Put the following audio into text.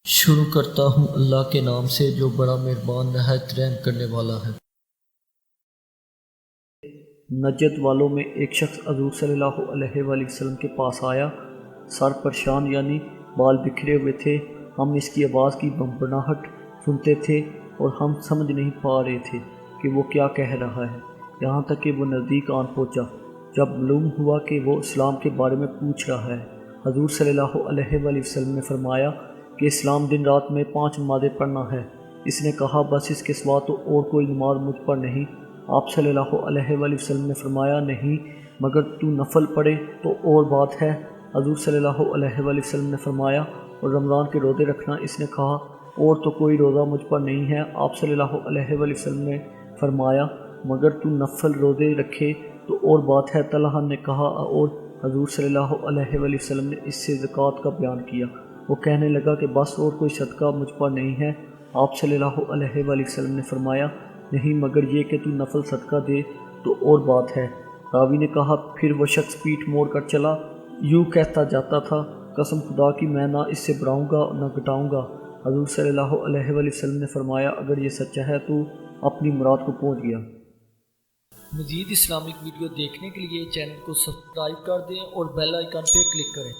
شروع کرتا ہوں اللہ کے نام سے جو بڑا مہربان نہایت رحم کرنے والا ہے۔ نجد والوں میں ایک شخص حضور صلی اللہ علیہ وآلہ وسلم کے پاس آیا، سر پریشان یعنی بال بکھرے ہوئے تھے۔ ہم اس کی آواز کی بھنبھناہٹ سنتے تھے اور ہم سمجھ نہیں پا رہے تھے کہ وہ کیا کہہ رہا ہے، یہاں تک کہ وہ نزدیک آن پہنچا۔ جب معلوم ہوا کہ وہ اسلام کے بارے میں پوچھ رہا ہے، حضور صلی اللہ علیہ وآلہ وسلم نے فرمایا کہ اسلام دن رات میں 5 نمازیں پڑھنا ہے۔ اس نے کہا بس اس کے سوا تو اور کوئی نماز مجھ پر نہیں۔ آپ صلی اللہ علیہ وآلہ وسلم نے فرمایا نہیں مگر تو نفل پڑھے تو اور بات ہے۔ حضور صلی اللہ علیہ وآلہ وسلم نے فرمایا اور رمضان کے روزے رکھنا۔ اس نے کہا اور تو کوئی روزہ مجھ پر نہیں ہے۔ آپ صلی اللہ علیہ وآلہ وسلم نے فرمایا مگر تو نفل روزے رکھے تو اور بات ہے۔ طلحہ نے کہا اور حضور صلی اللہ علیہ وآلہ وسلم نے اس سے زکوٰۃ کا بیان کیا۔ وہ کہنے لگا کہ بس اور کوئی صدقہ مجھ پر نہیں ہے۔ آپ صلی اللہ علیہ وآلہ وسلم نے فرمایا نہیں مگر یہ کہ تو نفل صدقہ دے تو اور بات ہے۔ راوی نے کہا پھر وہ شخص پیٹھ موڑ کر چلا، یوں کہتا جاتا تھا قسم خدا کی میں نہ اس سے بڑھاؤں گا نہ گھٹاؤں گا۔ حضور صلی اللہ علیہ وآلہ وسلم نے فرمایا اگر یہ سچا ہے تو اپنی مراد کو پہنچ گیا۔ مزید اسلامک ویڈیو دیکھنے کے لیے چینل کو سبسکرائب کر دیں اور بیل آئیکن پہ کلک کریں۔